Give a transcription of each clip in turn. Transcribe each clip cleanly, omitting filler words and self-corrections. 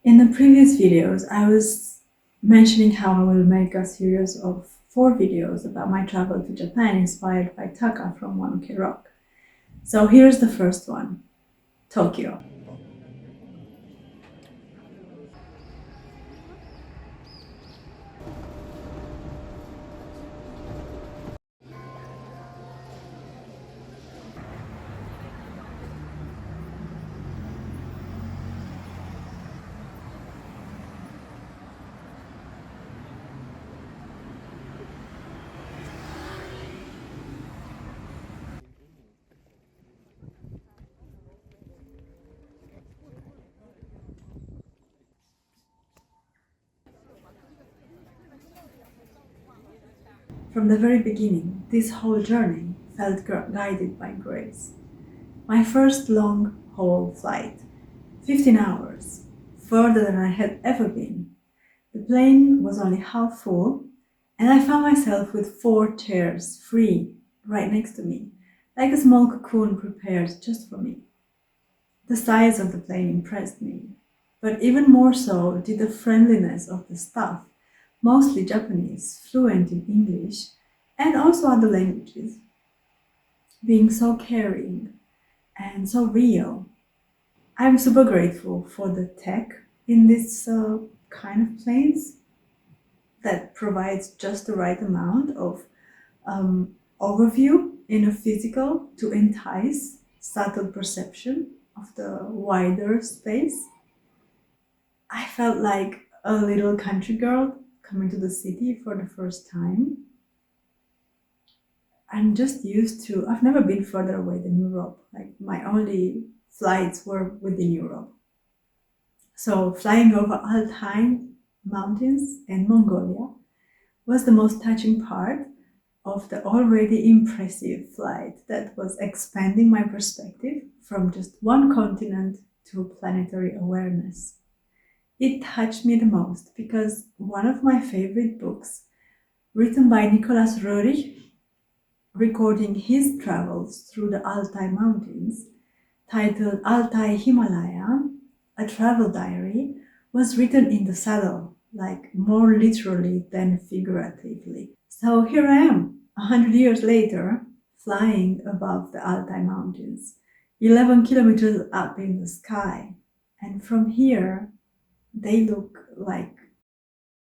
In the previous videos, I was mentioning how I will make a series of 4 videos about my travel to Japan inspired by Taka from One Ok Rock. So here's the first one, Tokyo. From the very beginning, this whole journey felt guided by grace. My first long-haul flight, 15 hours, further than I had ever been. The plane was only half full, and I found myself with 4 chairs free right next to me, like a small cocoon prepared just for me. The size of the plane impressed me, but even more so did the friendliness of the staff, mostly Japanese, fluent in English and also other languages, being so caring and so real. I'm super grateful for the tech in this kind of planes that provides just the right amount of overview in a physical to entice subtle perception of the wider space. I felt like a little country girl coming to the city for the first time. I'm just used to, I've never been further away than Europe. Like my only flights were within Europe. So flying over Altai mountains and Mongolia was the most touching part of the already impressive flight that was expanding my perspective from just one continent to planetary awareness. It touched me the most because one of my favorite books, written by Nicholas Roerich, recording his travels through the Altai Mountains, titled Altai Himalaya, a travel diary, was written in the saddle, like more literally than figuratively. So here I am, 100 years later, flying above the Altai Mountains, 11 kilometers up in the sky. And from here, they look like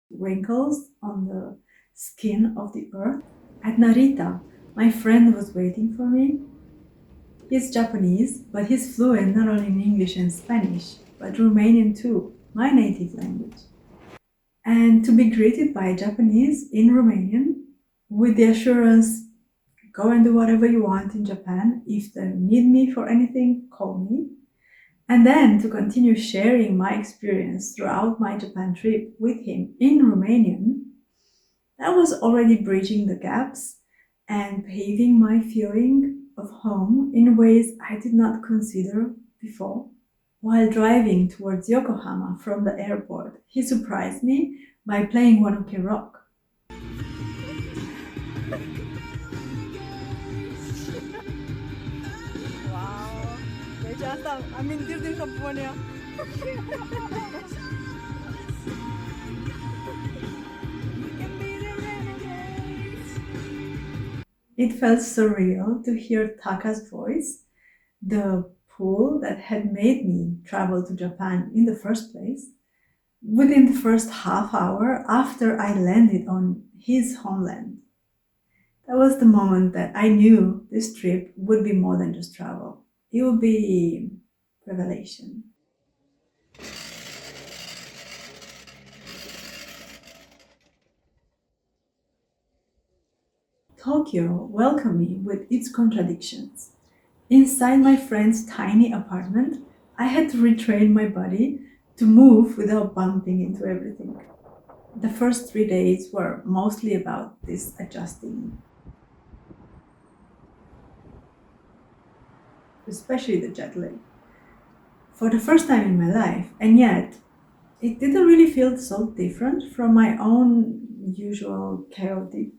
wrinkles on the skin of the earth. At Narita, my friend was waiting for me. He's Japanese, but he's fluent not only in English and Spanish, but Romanian too, my native language. And to be greeted by a Japanese in Romanian with the assurance, go and do whatever you want in Japan. If they need me for anything, call me. And then to continue sharing my experience throughout my Japan trip with him in Romanian, that was already bridging the gaps and paving my feeling of home in ways I did not consider before. While driving towards Yokohama from the airport, he surprised me by playing One Ok Rock. Wow, bella, amintir din Japonia. It felt surreal to hear Taka's voice, the pull that had made me travel to Japan in the first place. Within the first half hour after I landed on his homeland. That was the moment that I knew this trip would be more than just travel. It would be revelation. Tokyo welcomed me with its contradictions. Inside my friend's tiny apartment, I had to retrain my body to move without bumping into everything. The first 3 days were mostly about this adjusting, especially the jet lag. For the first time in my life, and yet it didn't really feel so different from my own usual chaotic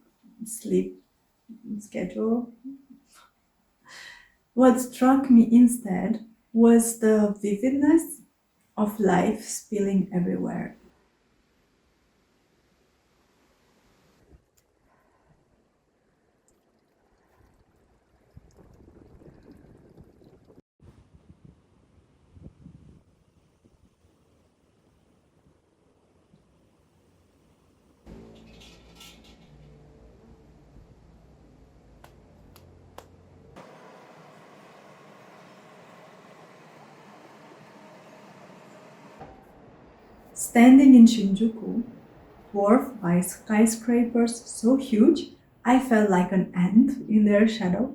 sleep schedule. What struck me instead was the vividness of life spilling everywhere. Standing in Shinjuku, dwarfed by skyscrapers so huge, I felt like an ant in their shadow.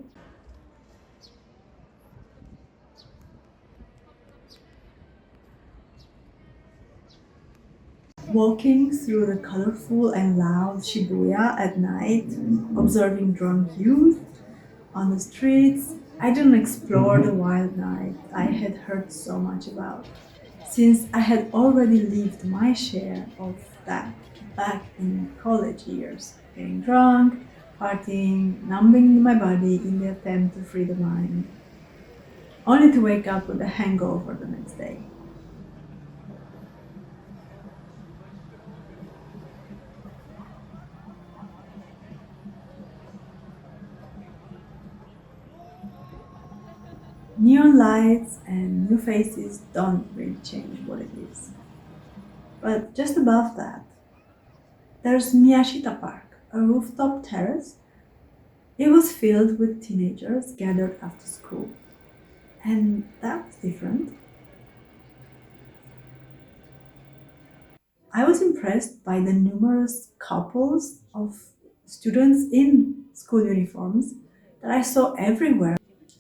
Walking through the colorful and loud Shibuya at night, observing drunk youth on the streets, I didn't explore the wild night I had heard so much about, since I had already lived my share of that back in college years, getting drunk, partying, numbing my body in the attempt to free the mind, only to wake up with a hangover the next day. Neon lights and new faces don't really change what it is. But just above that, there's Miyashita Park, a rooftop terrace. It was filled with teenagers gathered after school, and that was different. I was impressed by the numerous couples of students in school uniforms that I saw everywhere.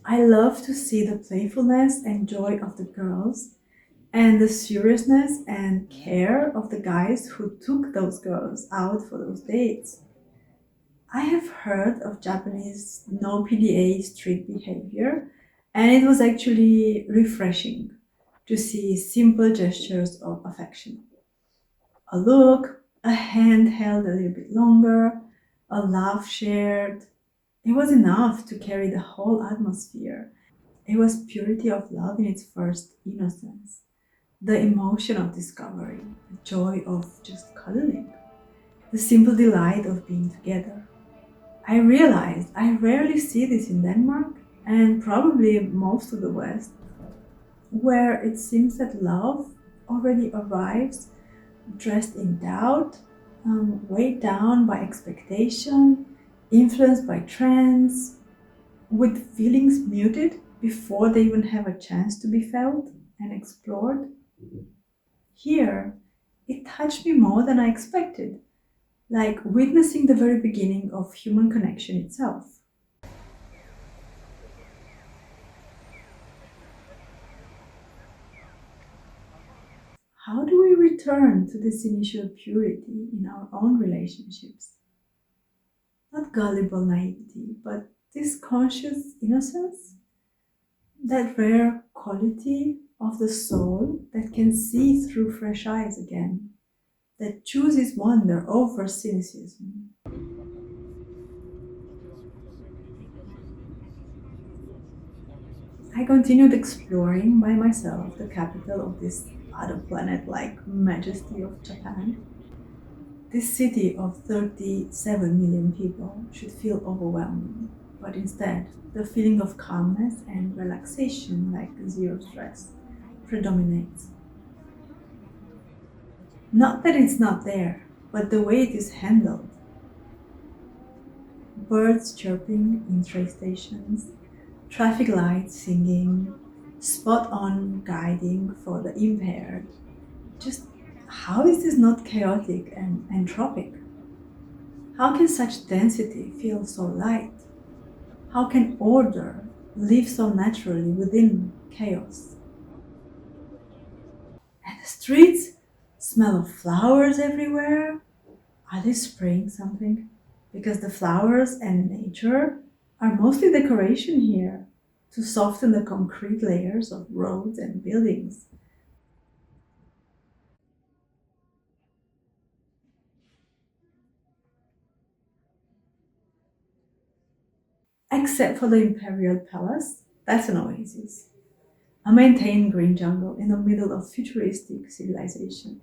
I love to see the playfulness and joy of the girls and the seriousness and care of the guys who took those girls out for those dates. I have heard of Japanese no PDA street behavior, and it was actually refreshing to see simple gestures of affection. A look, a hand held a little bit longer, a laugh shared. It was enough to carry the whole atmosphere. It was purity of love in its first innocence, the emotion of discovery, the joy of just cuddling, the simple delight of being together. I realized I rarely see this in Denmark and probably most of the West, where it seems that love already arrives dressed in doubt, weighed down by expectation, influenced by trends, with feelings muted before they even have a chance to be felt and explored. Here, it touched me more than I expected, like witnessing the very beginning of human connection itself. How do we return to this initial purity in our own relationships? Not gullible naivety, but this conscious innocence, that rare quality of the soul that can see through fresh eyes again, that chooses wonder over cynicism. I continued exploring by myself the capital of this other planet like majesty of Japan. This city of 37 million people should feel overwhelming, but instead, the feeling of calmness and relaxation, like zero stress, predominates. Not that it's not there, but the way it is handled. Birds chirping in train stations, traffic lights singing, spot on guiding for the impaired. Just how is this not chaotic and entropic? How can such density feel so light? How can order live so naturally within chaos? And the streets smell of flowers everywhere. Are they spraying something? Because the flowers and nature are mostly decoration here to soften the concrete layers of roads and buildings. Except for the Imperial Palace, that's an oasis. a maintained green jungle in the middle of futuristic civilization.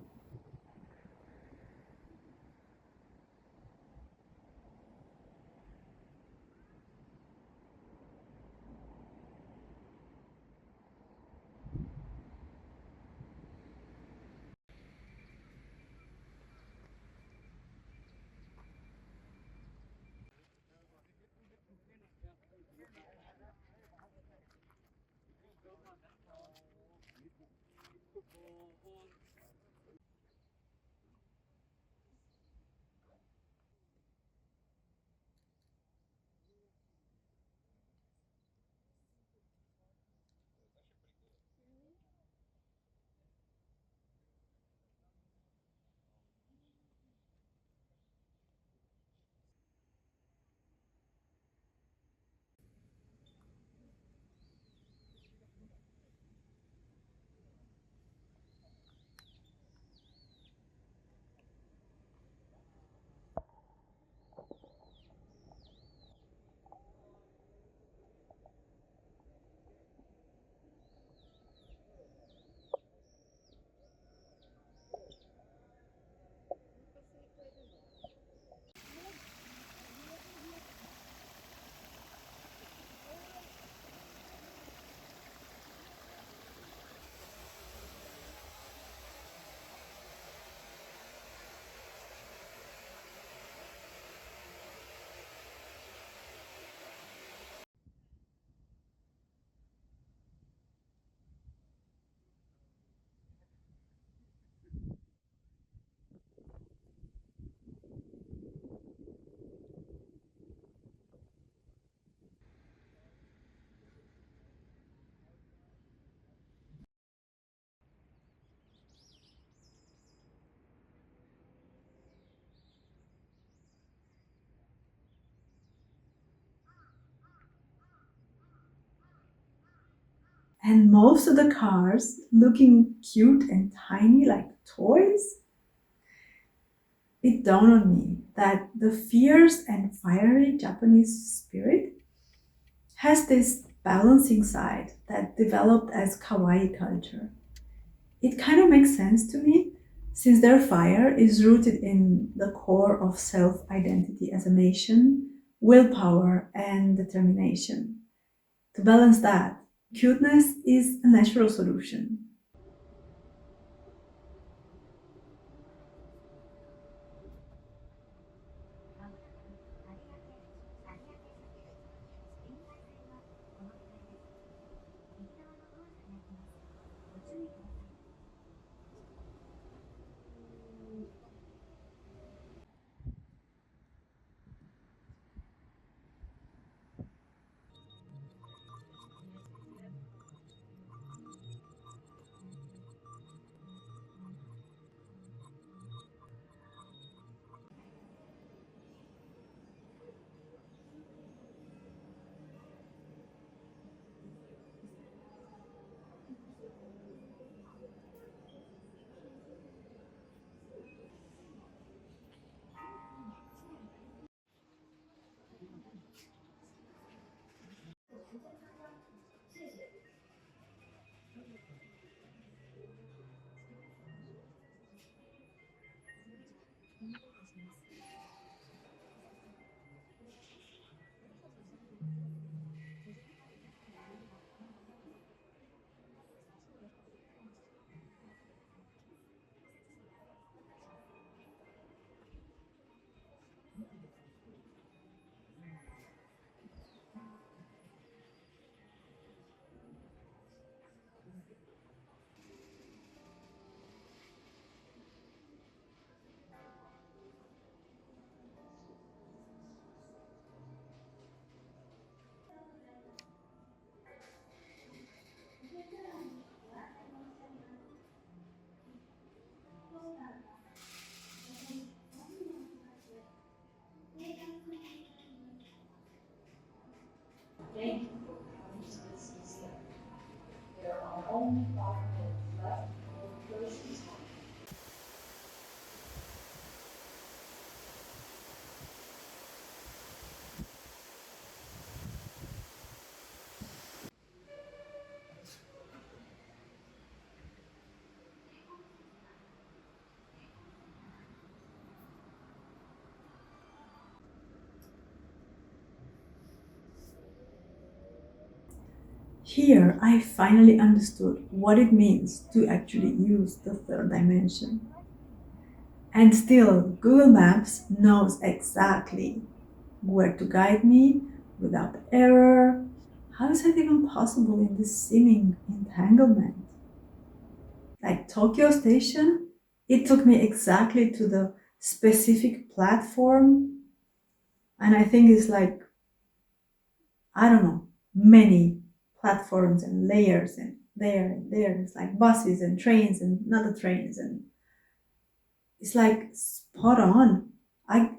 And most of the cars looking cute and tiny like toys. It dawned on me that the fierce and fiery Japanese spirit has this balancing side that developed as kawaii culture. It kind of makes sense to me since their fire is rooted in the core of self identity as a nation, willpower, and determination. To balance that, cuteness is a natural solution. Here, I finally understood what it means to actually use the third dimension. And still, Google Maps knows exactly where to guide me without error. How is that even possible in this seeming entanglement? Like Tokyo Station, it took me exactly to the specific platform, and I think it's like, I don't know, many platforms and layers and there and there. It's like buses and trains and another trains, and it's like spot on. I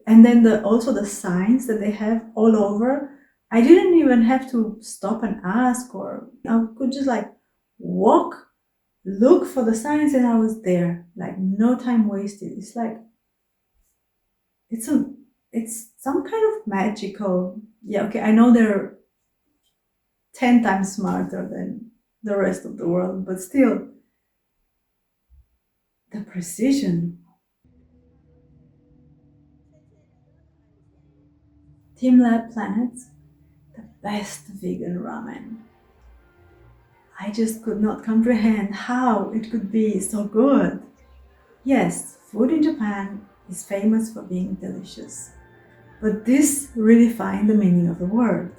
and then also the signs that they have all over. I didn't even have to stop and ask, or I could just like walk, look for the signs, and I was there. Like no time wasted. It's like it's a it's some kind of magical. Yeah, okay. I know they're 10 times smarter than the rest of the world, but still, the precision. Team Lab Planets, the best vegan ramen. I just could not comprehend how it could be so good. Yes, food in Japan is famous for being delicious, but this redefined the meaning of the word.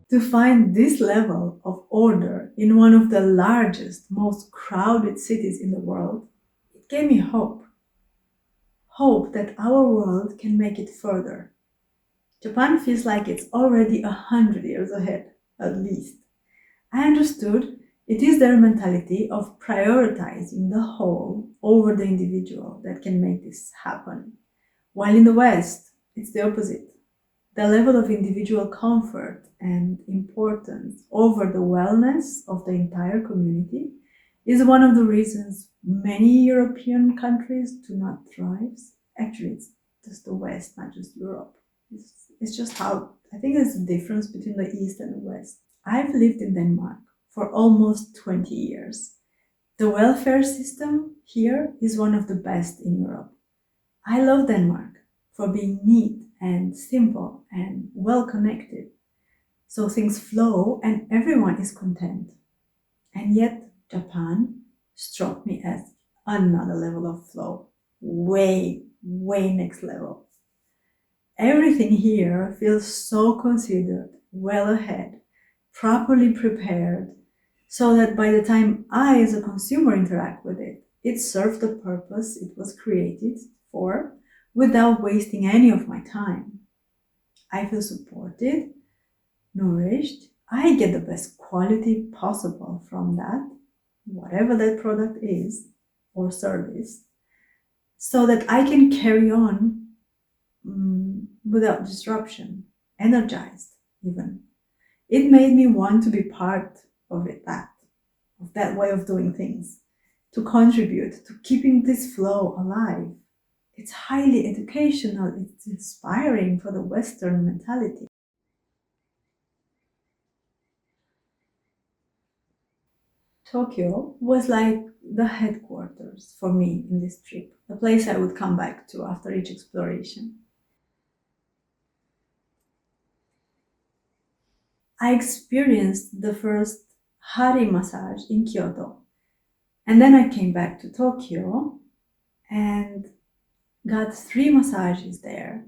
To find this level of order in one of the largest, most crowded cities in the world, it gave me hope. Hope that our world can make it further. Japan feels like it's already 100 years ahead, at least. I understood it is their mentality of prioritizing the whole over the individual that can make this happen. While in the West, it's the opposite. The level of individual comfort and importance over the wellness of the entire community is one of the reasons many European countries do not thrive. Actually, it's just the West, not just Europe. It's just how, I think there's a difference between the East and the West. I've lived in Denmark for almost 20 years. The welfare system here is one of the best in Europe. I love Denmark for being neat and simple and well connected. So things flow and everyone is content. And yet, Japan struck me as another level of flow. Way, way next level. Everything here feels so considered, well ahead, properly prepared, so that by the time I, as a consumer, interact with it, it serves the purpose it was created for without wasting any of my time. I feel supported, nourished. I get the best quality possible from that, whatever that product is or service, so that I can carry on without disruption, energized even. It made me want to be part of that way of doing things, to contribute to keeping this flow alive. It's highly educational, it's inspiring for the Western mentality. Tokyo was like the headquarters for me in this trip, a place I would come back to after each exploration. I experienced the first Hari massage in Kyoto. And then I came back to Tokyo and got 3 massages there,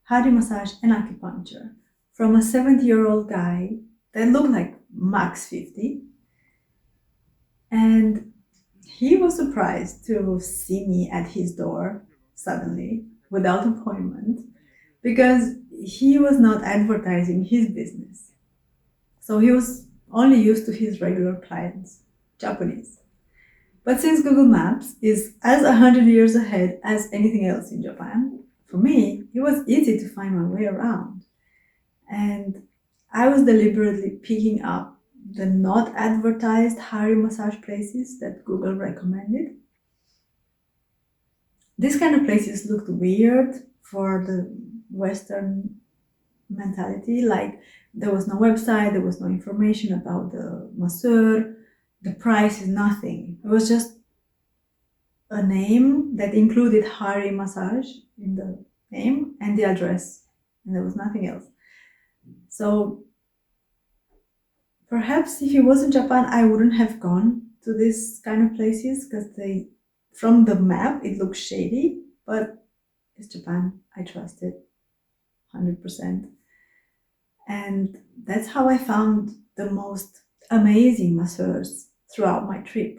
Hari massage and acupuncture, from a 70-year-old guy that looked like max 50. And he was surprised to see me at his door suddenly, without appointment, because he was not advertising his business. So he was only used to his regular clients, Japanese. But since Google Maps is as 100 years ahead as anything else in Japan, for me, it was easy to find my way around. And I was deliberately picking up the not advertised Hari massage places that Google recommended. These kind of places looked weird for the Western mentality, like there was no website, there was no information about the masseur, the price is nothing. It was just a name that included Hari massage in the name and the address, and there was nothing else. So perhaps if it wasn't Japan, I wouldn't have gone to these kind of places because from the map, it looks shady, but it's Japan. I trust it 100%. And that's how I found the most amazing masseurs throughout my trip,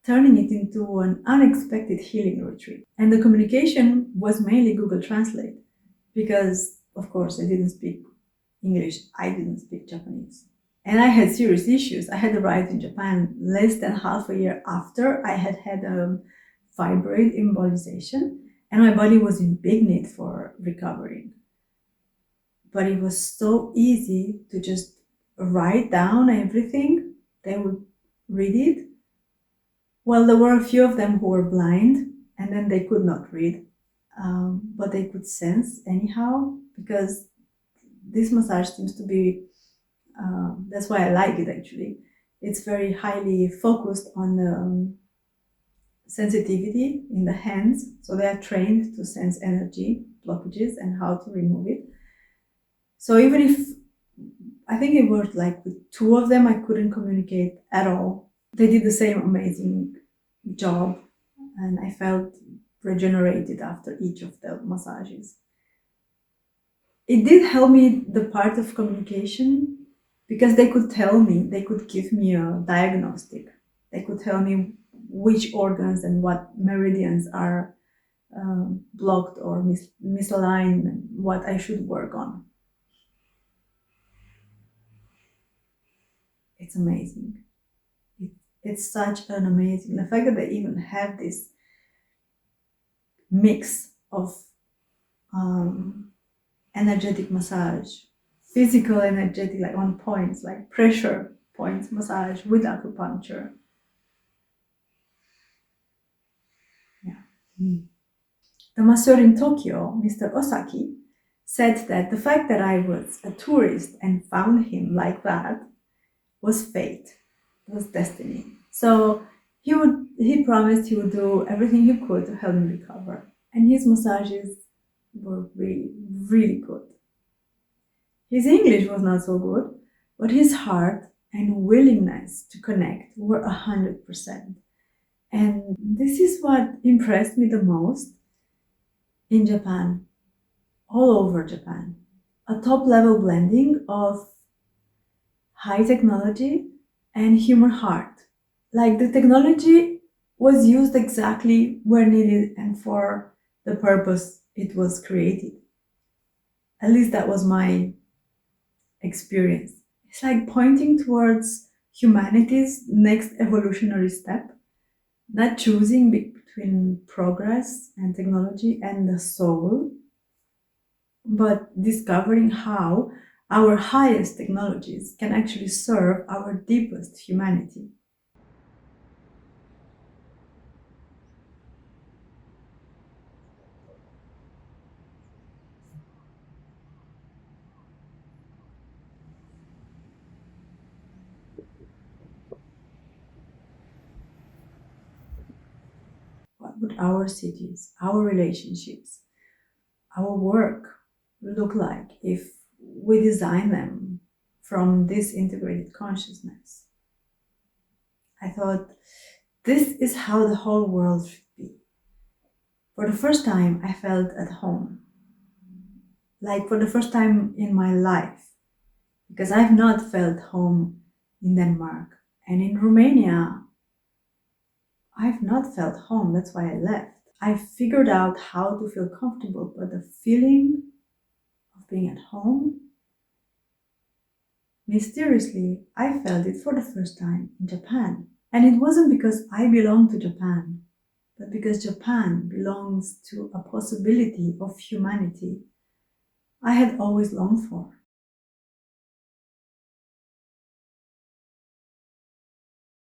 turning it into an unexpected healing retreat. And the communication was mainly Google Translate because, of course, I didn't speak English. I didn't speak Japanese. And I had serious issues. I had arrived in Japan less than half a year after I had had a fibroid embolization, and my body was in big need for recovering. But it was so easy to just write down everything. They would read it. Well, there were a few of them who were blind, and then they could not read, but they could sense anyhow, because this massage seems to be, that's why I like it actually. It's very highly focused on the sensitivity in the hands. So they are trained to sense energy, blockages, and how to remove it. So even if, I think it was like with 2 of them, I couldn't communicate at all. They did the same amazing job, and I felt regenerated after each of the massages. It did help me, the part of communication, because they could tell me, they could give me a diagnostic. They could tell me which organs and what meridians are blocked or misaligned and what I should work on. It's amazing. It's such an amazing, the fact that they even have this mix of energetic massage, physical energetic, like on points, like pressure points massage with acupuncture. Yeah. The masseur in Tokyo, Mr. Osaki, said that the fact that I was a tourist and found him like that was fate, was destiny. So he promised he would do everything he could to help me recover. And his massages were really, really good. His English was not so good, but his heart and willingness to connect were 100%. And this is what impressed me the most in Japan, all over Japan. A top-level blending of high technology and human heart. Like the technology was used exactly where needed and for the purpose it was created. At least that was my experience. It's like pointing towards humanity's next evolutionary step, not choosing between progress and technology and the soul, but discovering how our highest technologies can actually serve our deepest humanity. What would our cities, our relationships, our work look like if we design them from this integrated consciousness. I thought, this is how the whole world should be. For the first time, I felt at home. Like for the first time in my life. Because I've not felt home in Denmark. And in Romania, I've not felt home. That's why I left. I figured out how to feel comfortable, but the feeling of being at home, mysteriously, I felt it for the first time in Japan. And it wasn't because I belong to Japan, but because Japan belongs to a possibility of humanity I had always longed for.